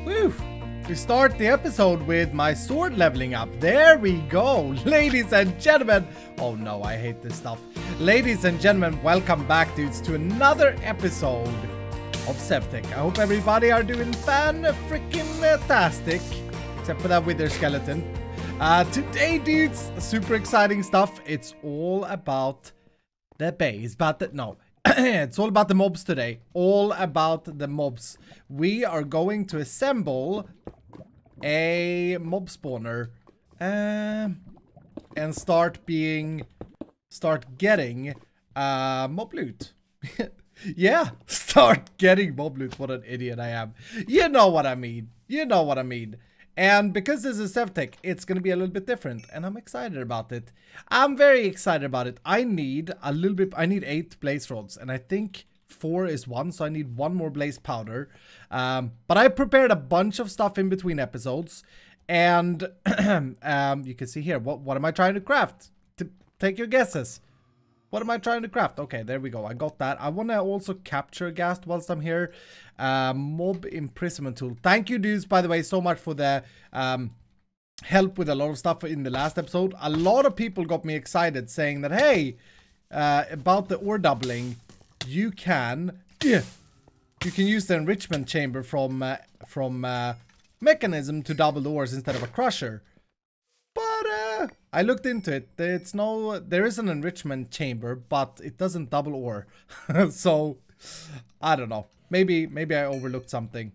Whew. We start the episode with my sword leveling up. There we go. Ladies and gentlemen. Oh no, I hate this stuff. Ladies and gentlemen, welcome back, dudes, to another episode of SevTech. I hope everybody are doing fan-freaking-tastic. Except for that wither skeleton. Today, dudes, super exciting stuff. It's all about the base. It's all about the mobs today. All about the mobs. We are going to assemble a mob spawner and start getting mob loot. Yeah, start getting mob loot. What an idiot I am. You know what I mean. You know what I mean. And because this is SevTech, it's going to be a little bit different, and I'm excited about it. I'm very excited about it. I need 8 blaze rods, and I think 4 is 1, so I need 1 more blaze powder. But I prepared a bunch of stuff in between episodes, and you can see here, what am I trying to craft? Take your guesses. What am I trying to craft? Okay, there we go. I got that. I want to also capture ghast whilst I'm here. Mob imprisonment tool. Thank you, dudes, by the way, so much for the help with a lot of stuff in the last episode. A lot of people got me excited saying that, hey, about the ore doubling, you can use the enrichment chamber from mechanism to double the ores instead of a crusher. But I looked into it. There is an enrichment chamber, but it doesn't double ore. So I don't know. Maybe I overlooked something.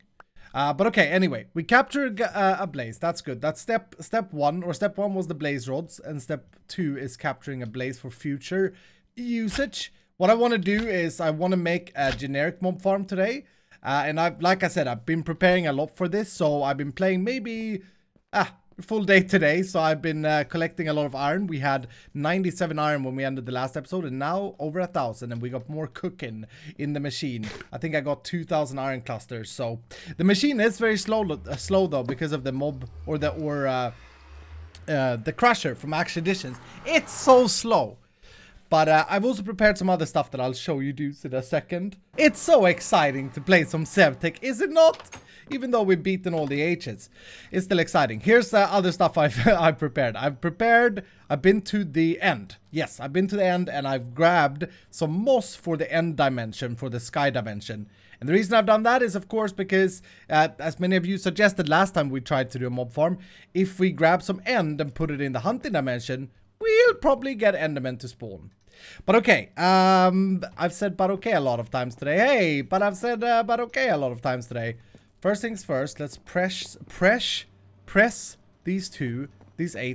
But okay, anyway, we captured a blaze. That's good. That's step 1, or step 1 was the blaze rods, and step 2 is capturing a blaze for future usage. What I want to do is I want to make a generic mob farm today. And like I said, I've been preparing a lot for this, so I've been playing maybe full day today, so I've been collecting a lot of iron. We had 97 iron when we ended the last episode, and now over 1,000, and we got more cooking in the machine. I think I got 2,000 iron clusters. So the machine is very slow though, because of the mob or the crusher from Action Editions. It's so slow. But I've also prepared some other stuff that I'll show you dudes in a second. It's so exciting to play some SevTech, is it not? Even though we've beaten all the H's, it's still exciting. Here's the other stuff I've prepared. I've been to the end. Yes, I've been to the end, and I've grabbed some moss for the end dimension, for the sky dimension. And the reason I've done that is, of course, because as many of you suggested last time we tried to do a mob farm, if we grab some end and put it in the hunting dimension, we'll probably get endermen to spawn. But okay, I've said but okay a lot of times today. Hey, but I've said but okay a lot of times today. First things first, let's press these 8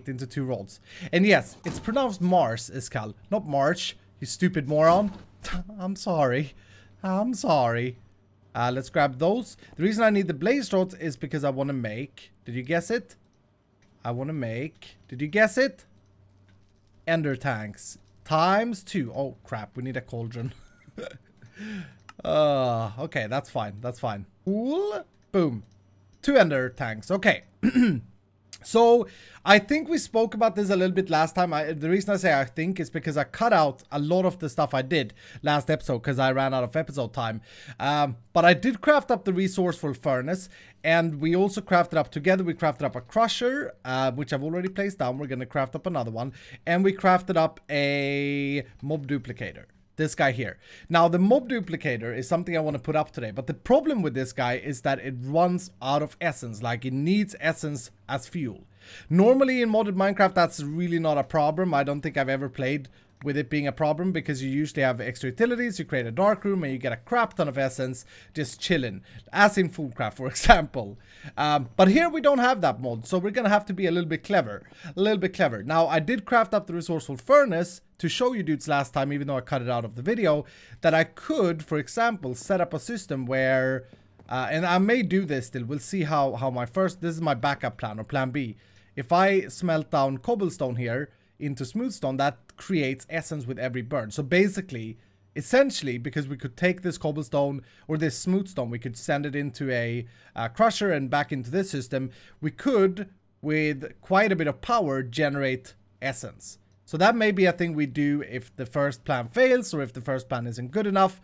into 2 rods. And yes, it's pronounced Mars, Iskall, not March, you stupid moron. I'm sorry. I'm sorry. Let's grab those. The reason I need the blaze rods is because I want to make, did you guess it? I want to make, did you guess it? Ender tanks. Times 2. Oh, crap. We need a cauldron. Okay, that's fine. That's fine. Cool. Boom. 2 ender tanks. Okay. So, I think we spoke about this a little bit last time. The reason I say I think is because I cut out a lot of the stuff I did last episode because I ran out of episode time. But I did craft up the resourceful furnace, and we also crafted up together. We crafted up a crusher, which I've already placed down. We're going to craft up another one. And we crafted up a mob duplicator. This guy here. Now, the mob duplicator is something I want to put up today. But the problem with this guy is that it runs out of essence. Like, it needs essence as fuel. Normally, in modded Minecraft, that's really not a problem. I don't think I've ever played with it being a problem, because you usually have extra utilities, you create a dark room, and you get a crap ton of essence just chilling, as in Foodcraft, for example. But here we don't have that mod, so we're gonna have to be a little bit clever. Now, I did craft up the resourceful furnace to show you dudes last time, even though I cut it out of the video, that I could, for example, set up a system where, and I may do this still, we'll see how this is my backup plan, or plan B. If I smelt down cobblestone here into smoothstone, that creates essence with every burn. So basically, essentially, because we could take this cobblestone or this smoothstone, we could send it into a crusher and back into this system, we could, with quite a bit of power, generate essence. So that may be a thing we do if the first plan fails or if the first plan isn't good enough.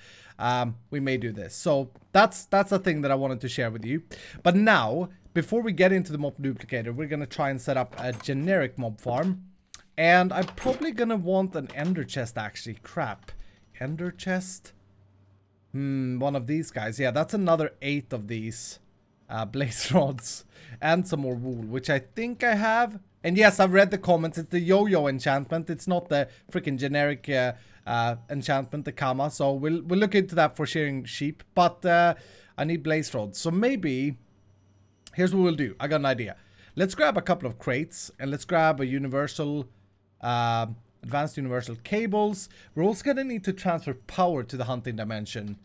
We may do this. So that's a thing that I wanted to share with you. But now, before we get into the mob duplicator, we're going to try and set up a generic mob farm. And I'm probably going to want an ender chest, actually. Crap. Ender chest? One of these guys. Yeah, that's another 8 of these blaze rods. And some more wool, which I think I have. And yes, I've read the comments. It's the yo-yo enchantment. It's not the freaking generic enchantment, the Kama. So we'll look into that for shearing sheep. But I need blaze rods. So maybe, here's what we'll do. I got an idea. Let's grab a couple of crates. And let's grab a universal, advanced universal cables. We're also going to need to transfer power to the hunting dimension.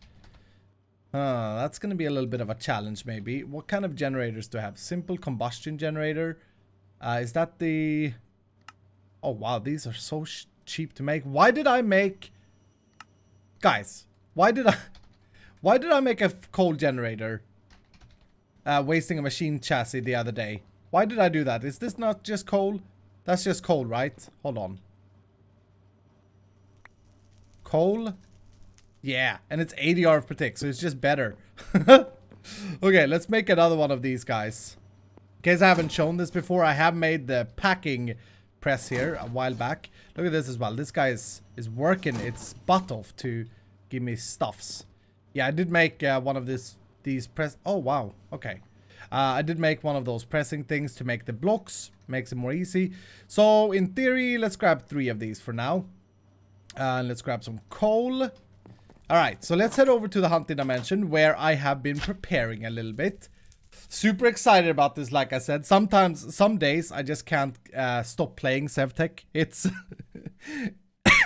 That's going to be a little bit of a challenge, maybe. What kind of generators do I have? Simple combustion generator. Is that the... Oh, wow. These are so cheap to make. Why did I make... Guys, why did I make a coal generator? Wasting a machine chassis the other day. Why did I do that? Is this not just coal? That's just coal, right? Hold on. Coal? Yeah, and it's 80 RF per tick, so it's just better. Okay, let's make another one of these guys. In case I haven't shown this before, I have made the packing press here a while back. Look at this as well. This guy is working its butt off to give me stuffs. Yeah, I did make one of these press... Oh, wow. Okay. I did make one of those pressing things to make the blocks. Makes it more easy. So, in theory, let's grab 3 of these for now. Let's grab some coal. Alright, so let's head over to the hunting dimension where I have been preparing a little bit. Super excited about this, like I said. Some days, I just can't stop playing SevTech. It's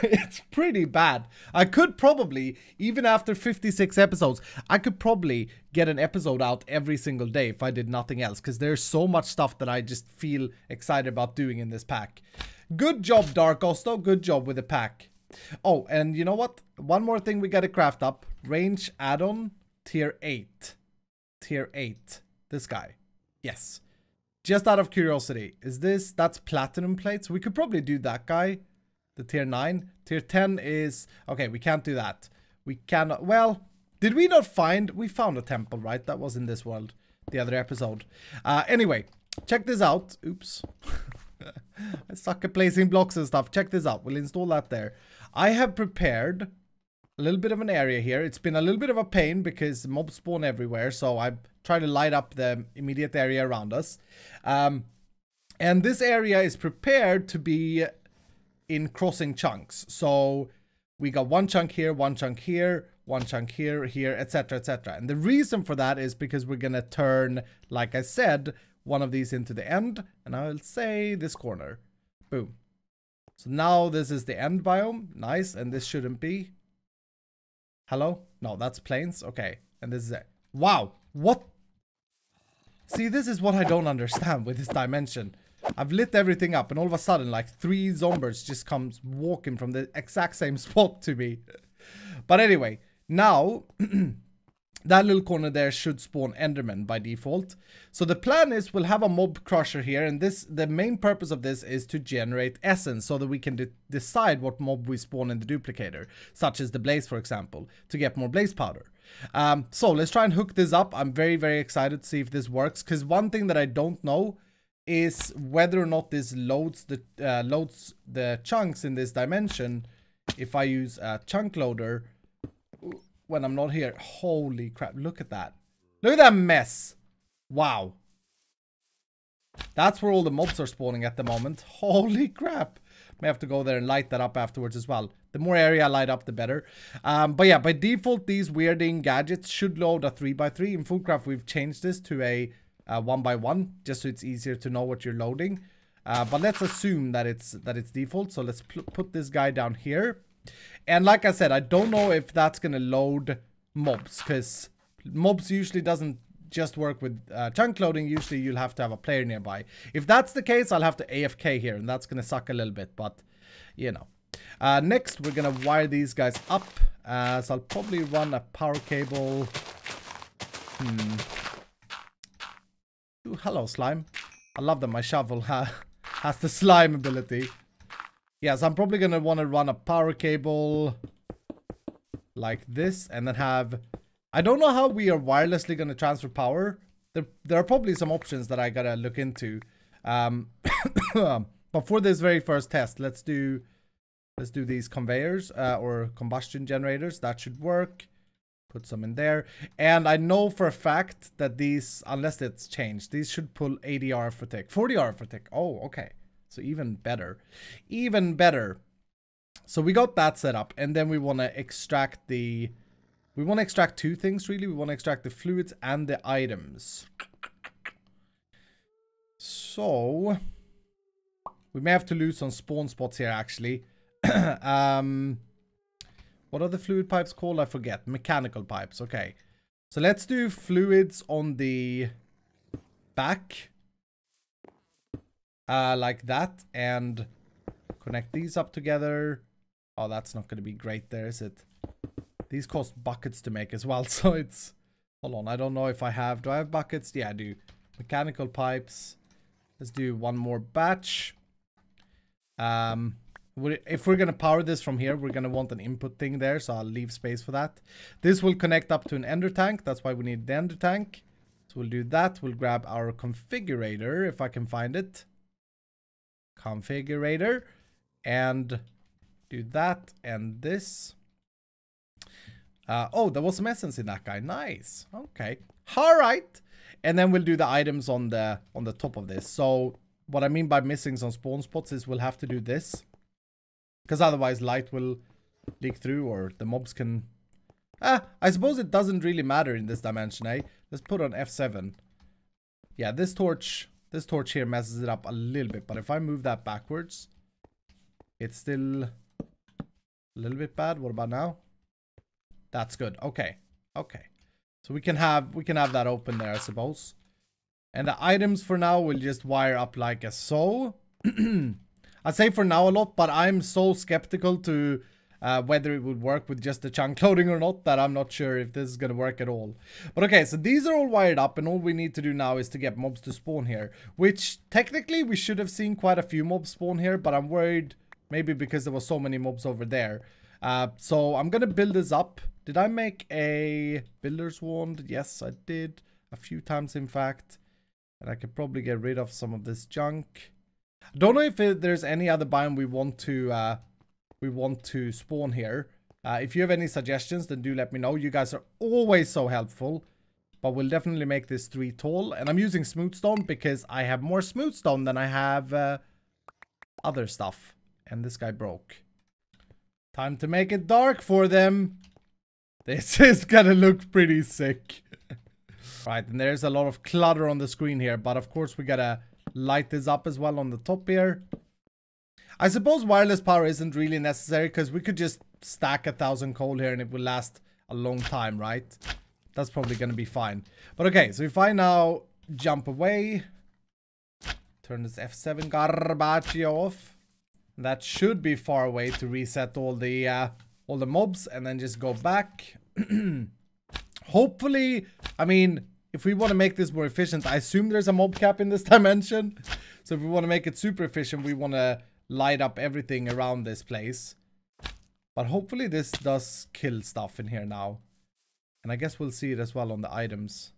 it's pretty bad. I could probably, even after 56 episodes, I could probably get an episode out every single day if I did nothing else. Because there's so much stuff that I just feel excited about doing in this pack. Good job, Dark Osto. Good job with the pack. Oh, and you know what? One more thing we gotta craft up. Range add-on, tier 8. Tier 8. This guy. Yes. Just out of curiosity. That's platinum plates? We could probably do that guy. The tier 9. Tier 10 is... Okay, we can't do that. We cannot... Well, did we not find... We found a temple, right? That was in this world. The other episode. Anyway, check this out. Oops. I suck at placing blocks and stuff. Check this out. We'll install that there. I have prepared a little bit of an area here. It's been a little bit of a pain because mobs spawn everywhere. So I try to light up the immediate area around us. And this area is prepared to be in crossing chunks. So we got one chunk here, one chunk here, one chunk here, here, etc., etc. And the reason for that is because we're going to turn, like I said, one of these into the end. And I'll say this corner. Boom. So now this is the end biome. Nice. And this shouldn't be. Hello? No, that's plains. Okay. And this is it. Wow. What? See, this is what I don't understand with this dimension. I've lit everything up and all of a sudden like 3 zombies just comes walking from the exact same spot to me. But anyway, now that little corner there should spawn Endermen by default. So the plan is we'll have a mob crusher here, and the main purpose of this is to generate essence so that we can decide what mob we spawn in the duplicator, such as the blaze, for example, to get more blaze powder. So let's try and hook this up. I'm very, very excited to see if this works, because one thing that I don't know is whether or not this loads the chunks in this dimension if I use a chunk loader when I'm not here. Holy crap, look at that. Look at that mess. Wow. That's where all the mobs are spawning at the moment. Holy crap. May have to go there and light that up afterwards as well. The more area I light up, the better. But yeah, by default, these weirding gadgets should load a 3x3. In Fullcraft, we've changed this to a 1x1, just so it's easier to know what you're loading. But let's assume that it's default. So let's put this guy down here. And like I said, I don't know if that's going to load mobs, because mobs usually doesn't just work with chunk loading. Usually you'll have to have a player nearby. If that's the case, I'll have to AFK here, and that's going to suck a little bit, but you know. Next, we're going to wire these guys up. So I'll probably run a power cable. Ooh, hello, slime. I love that my shovel has the slime ability. Yes, I'm probably going to want to run a power cable like this and then have... I don't know how we are wirelessly going to transfer power. There are probably some options that I got to look into. But for this very first test, let's do these conveyors or combustion generators. That should work. Put some in there. And I know for a fact that these, unless it's changed, these should pull 80 arithmetic. 40 arithmetic. Oh, okay. So even better. Even better. So we got that set up. And then we want to extract the... We want to extract two things, really. We want to extract the fluids and the items. So... We may have to lose some spawn spots here, actually. What are the fluid pipes called? I forget. Mechanical pipes. Okay. So let's do fluids on the back. Like that. And connect these up together. Oh, that's not going to be great there, is it? These cost buckets to make as well. So it's... Hold on. I don't know if I have... Do I have buckets? Yeah, I do. Mechanical pipes. Let's do one more batch. If we're going to power this from here, we're going to want an input thing there, so I'll leave space for that. This will connect up to an ender tank. That's why we need the ender tank. So we'll do that. We'll grab our configurator, if I can find it. Configurator. And do that and this. Oh, there was some essence in that guy. Nice. Okay. All right. And then we'll do the items on the top of this. So what I mean by missing some spawn spots is we'll have to do this. Because otherwise light will leak through or the mobs can... I suppose it doesn't really matter in this dimension, eh? Let's put on F7. Yeah, this torch here messes it up a little bit. But if I move that backwards, it's still a little bit bad. What about now? That's good. Okay. Okay. So we can have that open there, I suppose. And the items for now will just wire up like a so. I say for now a lot, but I'm so skeptical to whether it would work with just the chunk clothing or not that I'm not sure if this is going to work at all. But okay, so these are all wired up and all we need to do now is to get mobs to spawn here. Which technically we should have seen quite a few mobs spawn here, but I'm worried maybe because there was so many mobs over there. So I'm going to build this up. Did I make a builder's wand? Yes, I did. A few times in fact. And I could probably get rid of some of this junk. I don't know if there's any other biome we want to spawn here. If you have any suggestions, then do let me know. You guys are always so helpful. But we'll definitely make this 3 tall. And I'm using smooth stone because I have more smooth stone than I have other stuff. And this guy broke. Time to make it dark for them. This is gonna look pretty sick. Right, and there's a lot of clutter on the screen here. But of course we gotta light this up as well on the top here. I suppose wireless power isn't really necessary because we could just stack 1,000 coal here and it will last a long time, right? That's probably going to be fine. But okay, so if I now jump away, turn this F7 garbage off, that should be far away to reset all the mobs and then just go back. Hopefully, I mean, if we want to make this more efficient, I assume there's a mob cap in this dimension. So if we want to make it super efficient, we want to light up everything around this place. But hopefully this does kill stuff in here now. And I guess we'll see it as well on the items.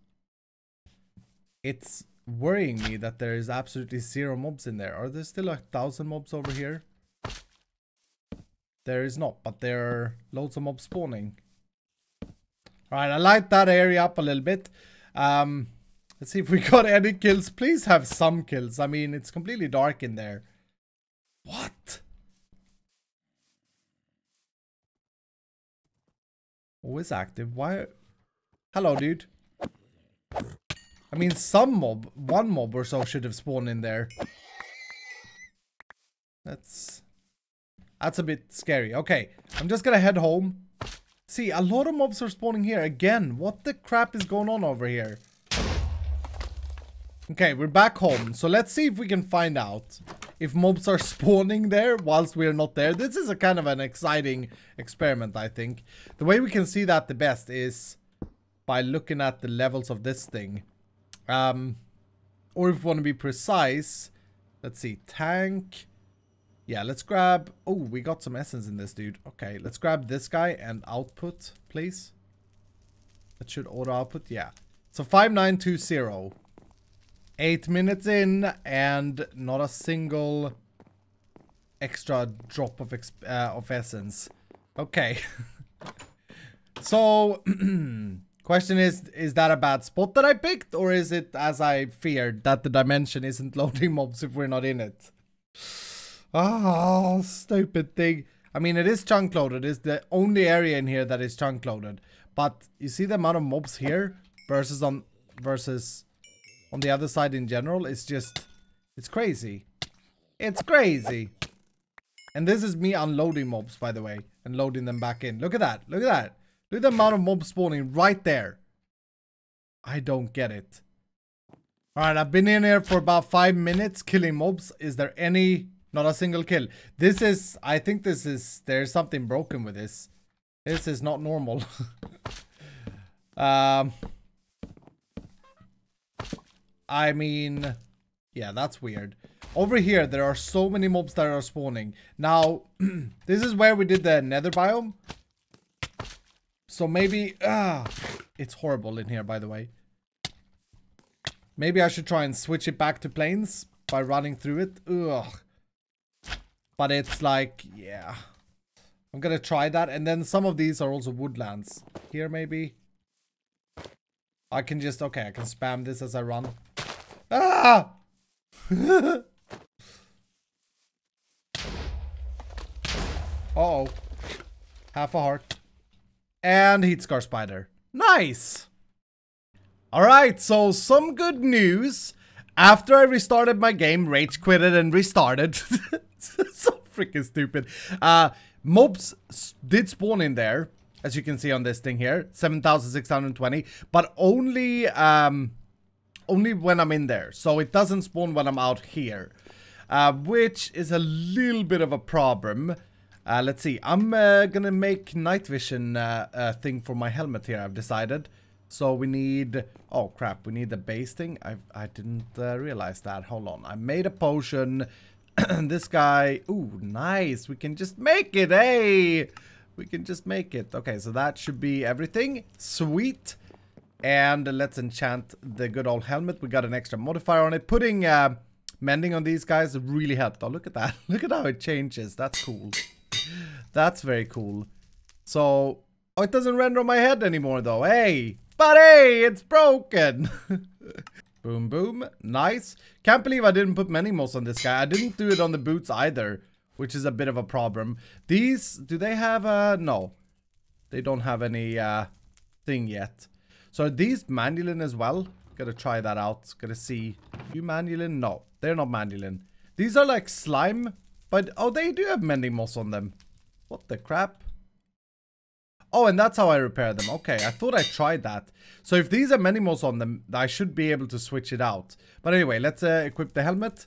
It's worrying me that there is absolutely 0 mobs in there. Are there still 1,000 mobs over here? There is not, but there are loads of mobs spawning. Alright, I light that area up a little bit. Let's see if we got any kills. Please have some kills. I mean, it's completely dark in there. What? Who is active? Why? Hello, dude. I mean, one mob or so should have spawned in there. That's a bit scary. Okay, I'm just gonna head home. See, a lot of mobs are spawning here again. What the crap is going on over here? Okay, we're back home. So let's see if we can find out if mobs are spawning there whilst we're not there. This is a kind of an exciting experiment, I think. The way we can see that the best is by looking at the levels of this thing. Or if we want to be precise, let's see, tank. Yeah, let's grab... Oh, we got some essence in this, dude. Okay, let's grab this guy and output, please. That should auto output, yeah. So 5920. 8 minutes in and not a single extra drop of essence. Okay. So, question is that a bad spot that I picked? Or is it, as I feared, that the dimension isn't loading mobs if we're not in it? Oh, stupid thing. I mean, it is chunk loaded. It's the only area in here that is chunk loaded. But you see the amount of mobs here versus on the other side in general. It's just, it's crazy. It's crazy. And this is me unloading mobs, by the way, and loading them back in. Look at that. Look at that. Look at the amount of mobs spawning right there. I don't get it. Alright, I've been in here for about 5 minutes killing mobs. Is there any... Not a single kill. This is... I think this is... There's something broken with this. This is not normal. I mean... Yeah, that's weird. Over here, there are so many mobs that are spawning. Now, this is where we did the Nether biome. So maybe... it's horrible in here, by the way. Maybe I should try and switch it back to plains by running through it. Ugh. But it's like, yeah. I'm gonna try that. And then some of these are also woodlands. Here, maybe. I can just... Okay, I can spam this as I run. Ah! Uh-oh. Half a heart. And heat scar spider. Nice! Alright, so some good news. After I restarted my game, rage quitted and restarted. So freaking stupid. Mobs did spawn in there, as you can see on this thing here. 7,620. But only when I'm in there. So it doesn't spawn when I'm out here. Which is a little bit of a problem. Let's see. I'm gonna make night vision thing for my helmet here, I've decided. So we need... Oh, crap. We need the base thing. I didn't realize that. Hold on. I made a potion. This guy... Ooh, nice. We can just make it. Hey! We can just make it. Okay, so that should be everything. Sweet. And let's enchant the good old helmet. We got an extra modifier on it. Putting mending on these guys really helped. Oh, look at that. Look at how it changes. That's cool. That's very cool. So... Oh, it doesn't render on my head anymore, though. Hey! But hey, it's broken. Boom, boom. Nice. Can't believe I didn't put many moss on this guy. I didn't do it on the boots either, which is a bit of a problem. These, do they have no. They don't have any thing yet. So are these manulin as well? Gotta try that out. Gotta see. You manulin? No, they're not manulin. These are like slime, but oh, they do have mending moss on them. What the crap? Oh, and that's how I repair them. Okay, I thought I tried that. So if these are mending moss on them, I should be able to switch it out. But anyway, let's equip the helmet.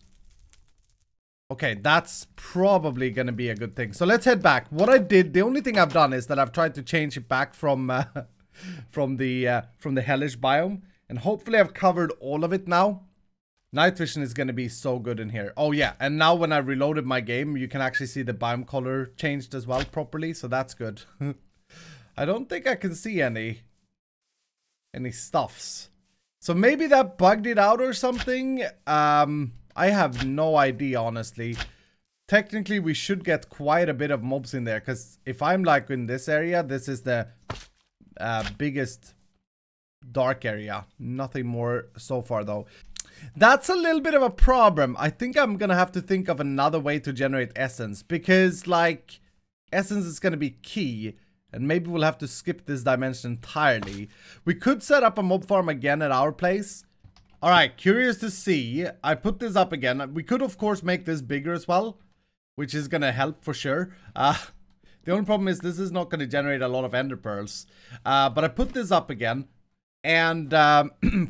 Okay, that's probably gonna be a good thing. So let's head back. What I did, the only thing I've done is that I've tried to change it back from the hellish biome, and hopefully I've covered all of it now. Night vision is gonna be so good in here. Oh yeah, and now when I reloaded my game, you can actually see the biome color changed as well properly, so that's good. I don't think I can see any stuffs. So maybe that bugged it out or something. I have no idea, honestly. Technically, we should get quite a bit of mobs in there. Because if I'm like in this area, this is the biggest dark area. Nothing more so far, though. That's a little bit of a problem. I think I'm going to have to think of another way to generate essence. Because, like, essence is going to be key. And maybe we'll have to skip this dimension entirely. We could set up a mob farm again at our place. Alright, curious to see. I put this up again. We could, of course, make this bigger as well. Which is going to help for sure. The only problem is this is not going to generate a lot of ender pearls. But I put this up again. And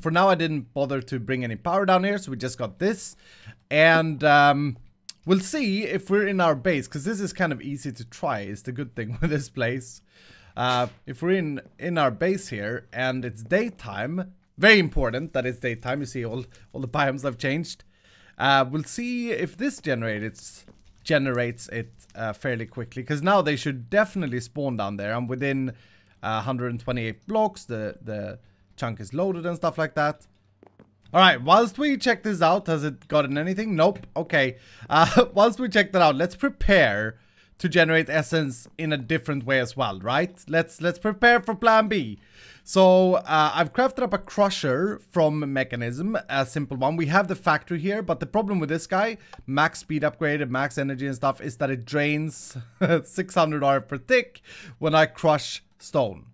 for now, I didn't bother to bring any power down here. So we just got this. And... we'll see if we're in our base, because this is kind of easy to try, is the good thing with this place. If we're in our base here, and it's daytime, very important that it's daytime, you see all the biomes I've changed. We'll see if this generates generates it fairly quickly. Because now they should definitely spawn down there. I'm within 128 blocks. The chunk is loaded and stuff like that. Alright, whilst we check this out, has it gotten anything? Nope. Okay. Whilst we check that out, let's prepare to generate essence in a different way as well, right? Let's prepare for plan B. So I've crafted up a crusher from Mechanism, a simple one. We have the factory here, but the problem with this guy, max speed upgraded, max energy and stuff, is that it drains 600 RF per tick when I crush stone.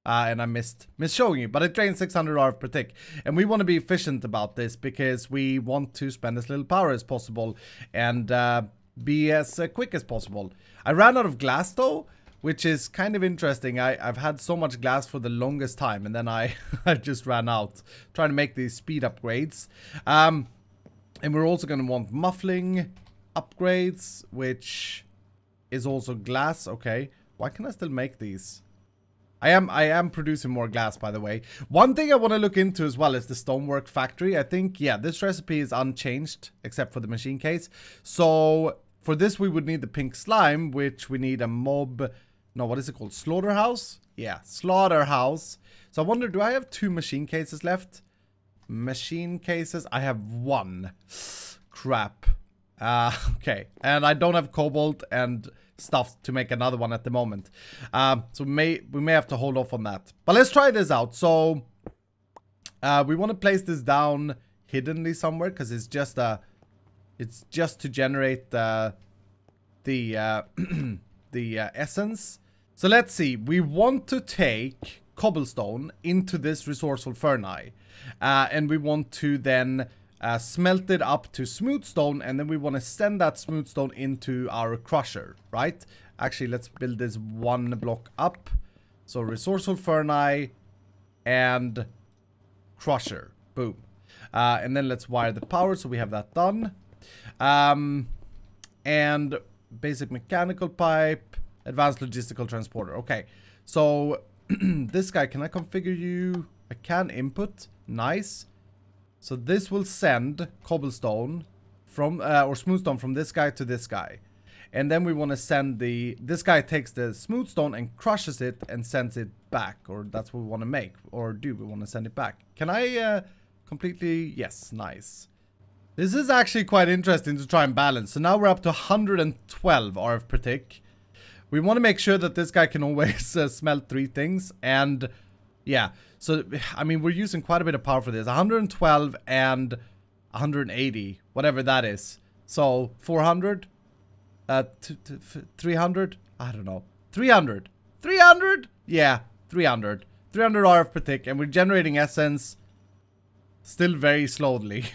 And I missed showing you, but it drains 600 RF per tick. And we want to be efficient about this because we want to spend as little power as possible and be as quick as possible. I ran out of glass though, which is kind of interesting. I've had so much glass for the longest time, and then I just ran out trying to make these speed upgrades. And we're also going to want muffling upgrades, which is also glass. Okay, why can I still make these? I am producing more glass, by the way. One thing I want to look into as well is the stonework factory. I think, yeah, this recipe is unchanged except for the machine case. So for this, we would need the pink slime, which we need a mob. No, what is it called? Slaughterhouse? Yeah, slaughterhouse. So I wonder, do I have 2 machine cases left? Machine cases? I have 1. Crap. Okay. And I don't have cobalt and stuff to make another one at the moment. So we may have to hold off on that. But let's try this out. So we want to place this down hiddenly somewhere because it's just to generate the essence. So let's see. We want to take cobblestone into this resourceful furnace, and we want to then smelt it up to smooth stone, and then we want to send that smooth stone into our crusher, right? Actually, let's build this 1 block up. So resourceful furnace and crusher. Boom. And then let's wire the power so we have that done. And basic mechanical pipe, advanced logistical transporter. Okay, so this guy, can I configure you? I can input. Nice. So this will send cobblestone from, or smooth stone from this guy to this guy. And then we want to send this guy takes the smooth stone and crushes it and sends it back. Or that's what we want to make. Or do we want to send it back? Can I completely, yes, nice. This is actually quite interesting to try and balance. So now we're up to 112 RF per tick. We want to make sure that this guy can always smelt 3 things. And yeah, so I mean, we're using quite a bit of power for this. 112 and 180, whatever that is. So 400, 300, I don't know. 300, yeah, 300 RF per tick. And we're generating essence still very slowly.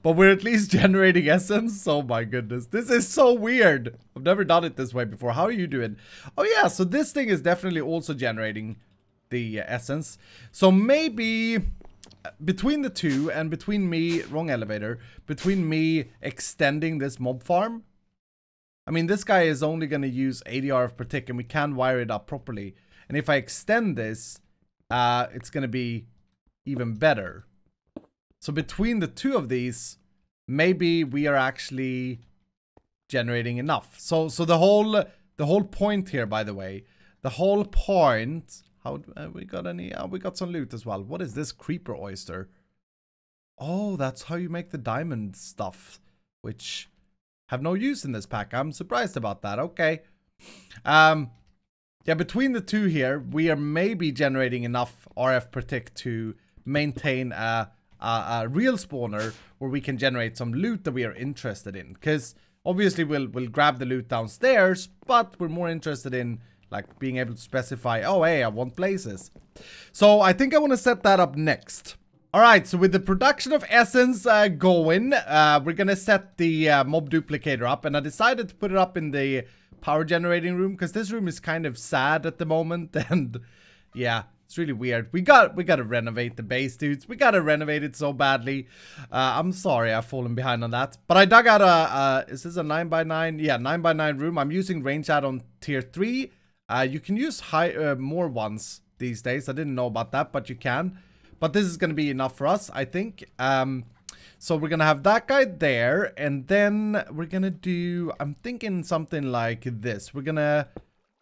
But we're at least generating essence. Oh my goodness. This is so weird. I've never done it this way before. How are you doing? Oh yeah, so this thing is definitely also generating the essence. So maybe between the two and between me, wrong elevator, between me extending this mob farm. I mean, this guy is only going to use 80 RF per tick and we can wire it up properly. And if I extend this, it's going to be even better. So between the two of these, maybe we are actually generating enough. So the whole point here, by the way, the whole point. How we got any? We got some loot as well. What is this creeper oyster? Oh, that's how you make the diamond stuff, which have no use in this pack. I'm surprised about that. Okay. Yeah, between the two here, we are maybe generating enough RF per tick to maintain a real spawner where we can generate some loot that we are interested in. Because obviously we'll grab the loot downstairs, but we're more interested in like being able to specify, oh hey, I want places. So I think I want to set that up next. Alright, so with the production of essence going, we're gonna set the mob duplicator up, and I decided to put it up in the power generating room because this room is kind of sad at the moment, and yeah, it's really weird. We gotta renovate the base, dudes. We gotta renovate it so badly. I'm sorry I've fallen behind on that. But I dug out is this a 9x9? Yeah, 9x9 room. I'm using range add-on tier 3. You can use more ones these days. I didn't know about that, but you can. But this is gonna be enough for us, I think. So we're gonna have that guy there, and then we're gonna do, I'm thinking something like this. We're gonna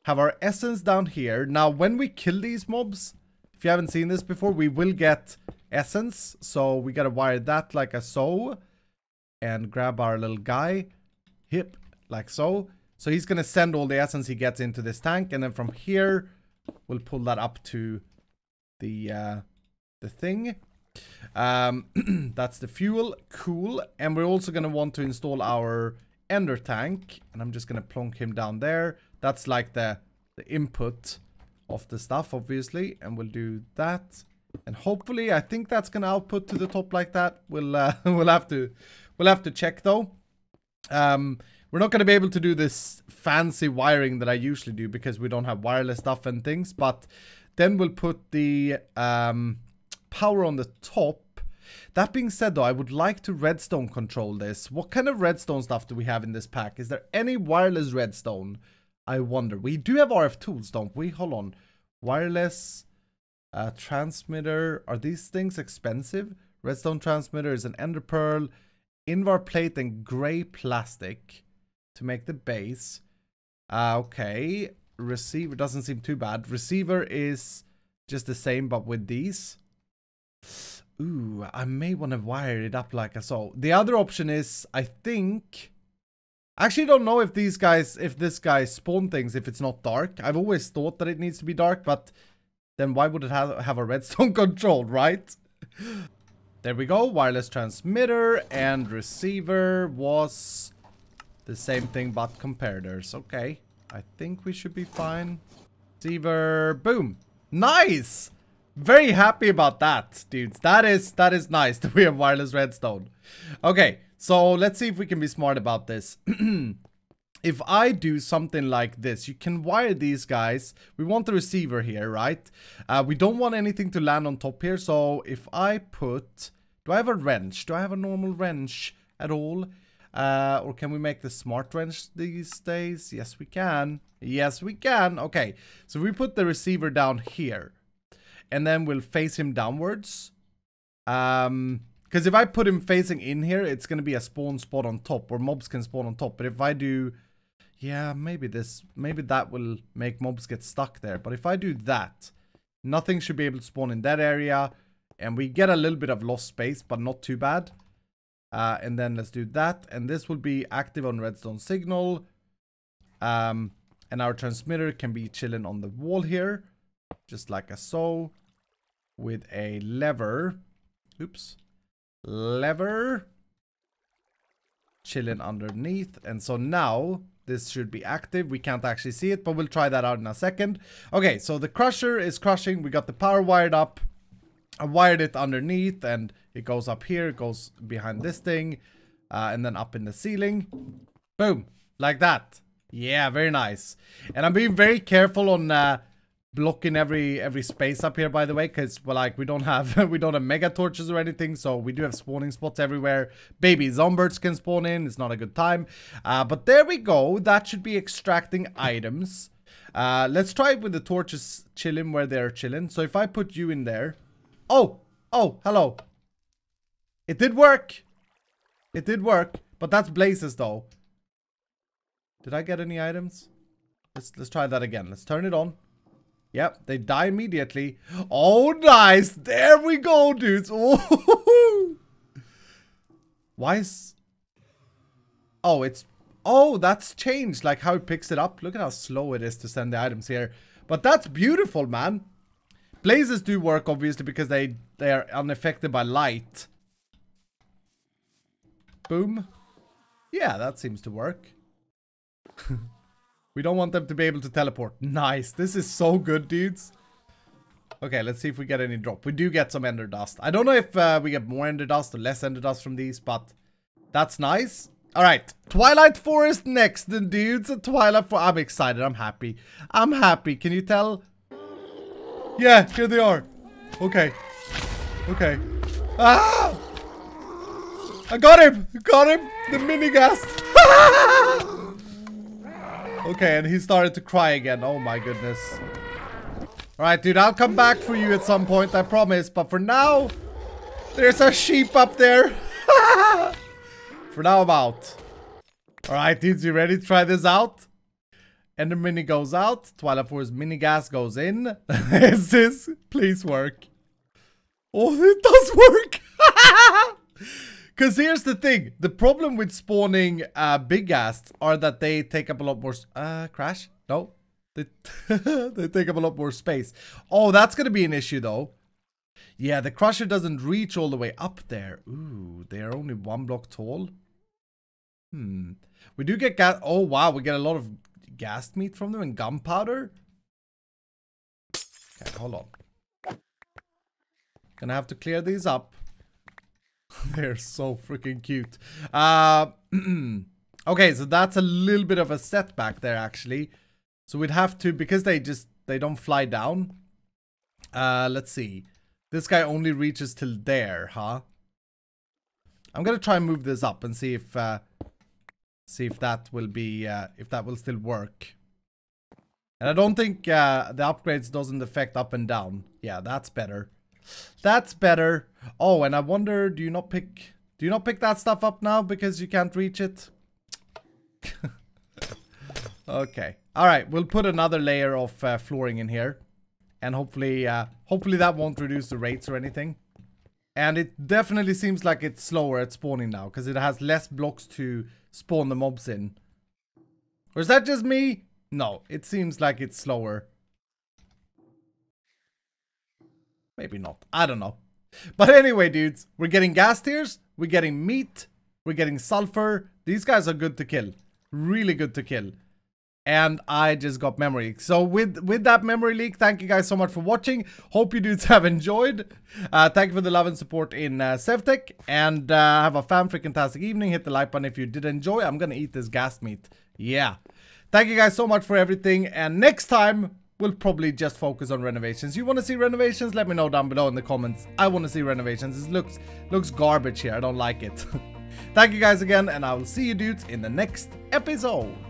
have our essence down here. Now, when we kill these mobs, if you haven't seen this before, we will get essence. So we gotta wire that like a so. And grab our little guy. Hip, like so. So he's gonna send all the essence he gets into this tank. And then from here, we'll pull that up to the thing. That's the fuel. Cool. And we're also gonna want to install our ender tank. And I'm just gonna plonk him down there. That's like the input of the stuff, obviously. And we'll do that. And hopefully, I think that's gonna output to the top like that. We'll have to check though. We're not gonna be able to do this fancy wiring that I usually do because we don't have wireless stuff and things. But then we'll put the power on the top. That being said though, I would like to redstone control this. What kind of redstone stuff do we have in this pack? Is there any wireless redstone? I wonder. We do have RF tools, don't we? Hold on. Wireless transmitter. Are these things expensive? Redstone transmitter is an ender pearl, invar plate, and gray plastic to make the base. Okay. Receiver doesn't seem too bad. Receiver is just the same, but with these. Ooh, I may want to wire it up like so. The other option is, I think... I actually don't know if these guys, if this guy spawn things if it's not dark. I've always thought that it needs to be dark, but then why would it have a redstone control, right? There we go. Wireless transmitter and receiver was the same thing, but comparators. Okay. I think we should be fine. Receiver, boom. Nice! Very happy about that, dudes. That is nice that we have wireless redstone. Okay, so let's see if we can be smart about this. If I do something like this, you can wire these guys. We want the receiver here, right? We don't want anything to land on top here. So if I put... Do I have a wrench? Do I have a normal wrench at all? Or can we make the smart wrench these days? Yes, we can. Yes, we can. Okay, so we put the receiver down here. And then we'll face him downwards. Because if I put him facing in here, it's going to be a spawn spot on top. Or mobs can spawn on top. But if I do... Yeah, maybe that will make mobs get stuck there. But if I do that, nothing should be able to spawn in that area. And we get a little bit of lost space, but not too bad. And then let's do that. And this will be active on redstone signal. And our transmitter can be chilling on the wall here. Just like so. With a lever. Oops. Lever. Chilling underneath. And so now... This should be active. We can't actually see it, but we'll try that out in a second. Okay, so the crusher is crushing. We got the power wired up. I wired it underneath, and it goes up here. It goes behind this thing, and then up in the ceiling. Boom, like that. Yeah, very nice. And I'm being very careful on blocking every space up here, by the way, because well, like we don't have mega torches or anything, so we do have spawning spots everywhere. Baby zombies can spawn in. It's not a good time, but there we go. That should be extracting items. Let's try it with the torches chilling where they're chilling. So if I put you in there, oh, hello. It did work. It did work, but that's blazes though. Did I get any items? Let's try that again. Let's turn it on. Yep, they die immediately. Oh, nice. There we go, dudes. Oh, why is... Oh, it's... Oh, that's changed. Like how it picks it up. Look at how slow it is to send the items here. But that's beautiful, man. Blazes do work, obviously, because they are unaffected by light. Boom. Yeah, that seems to work. We don't want them to be able to teleport. Nice. This is so good, dudes. Okay, let's see if we get any drop. We do get some ender dust. I don't know if we get more ender dust or less ender dust from these, but that's nice. All right. Twilight Forest next, then, dudes. Twilight Forest. I'm excited. I'm happy. I'm happy. Can you tell? Yeah, here they are. Okay. Okay. Ah! I got him. Got him. The mini gas. Okay, and he started to cry again. Oh my goodness. Alright, dude, I'll come back for you at some point, I promise. But for now, there's a sheep up there. For now, I'm out. Alright, dudes, you ready to try this out? Ender Mini goes out. Twilight Force Mini Gas goes in. Is this? Please work. Oh, it does work! Because here's the thing. The problem with spawning big ghasts are that they take up a lot more... crash? No. They take up a lot more space. Oh, that's going to be an issue, though. Yeah, the crusher doesn't reach all the way up there. Ooh, they're only 1 block tall. We do get gas... Oh, wow. We get a lot of ghast meat from them and gunpowder. Okay, hold on. Gonna have to clear these up. They're so freaking cute. Okay, so that's a little bit of a setback there, actually. So we'd have to, because they don't fly down. Let's see. This guy only reaches till there, huh? I'm gonna try and move this up and see if that will be, if that will still work. And I don't think the upgrades doesn't affect up and down. Yeah, that's better. That's better. Oh, and I wonder, do you not pick that stuff up now because you can't reach it? Okay. All right, we'll put another layer of flooring in here, and hopefully that won't reduce the rates or anything. And it definitely seems like it's slower at spawning now because it has less blocks to spawn the mobs in. Or is that just me? No, it seems like it's slower. Maybe not. I don't know. But anyway, dudes, we're getting gas tiers, we're getting meat, we're getting sulfur. These guys are good to kill. Really good to kill. And I just got memory leak. So with that memory leak, thank you guys so much for watching. Hope you dudes have enjoyed. Thank you for the love and support in SevTech. And have a fan-freaking-tastic evening. Hit the like button if you did enjoy. I'm gonna eat this gas meat. Yeah. Thank you guys so much for everything. And next time, we'll probably just focus on renovations. You want to see renovations? Let me know down below in the comments. I want to see renovations. This looks garbage here. I don't like it. Thank you guys again, and I will see you dudes in the next episode.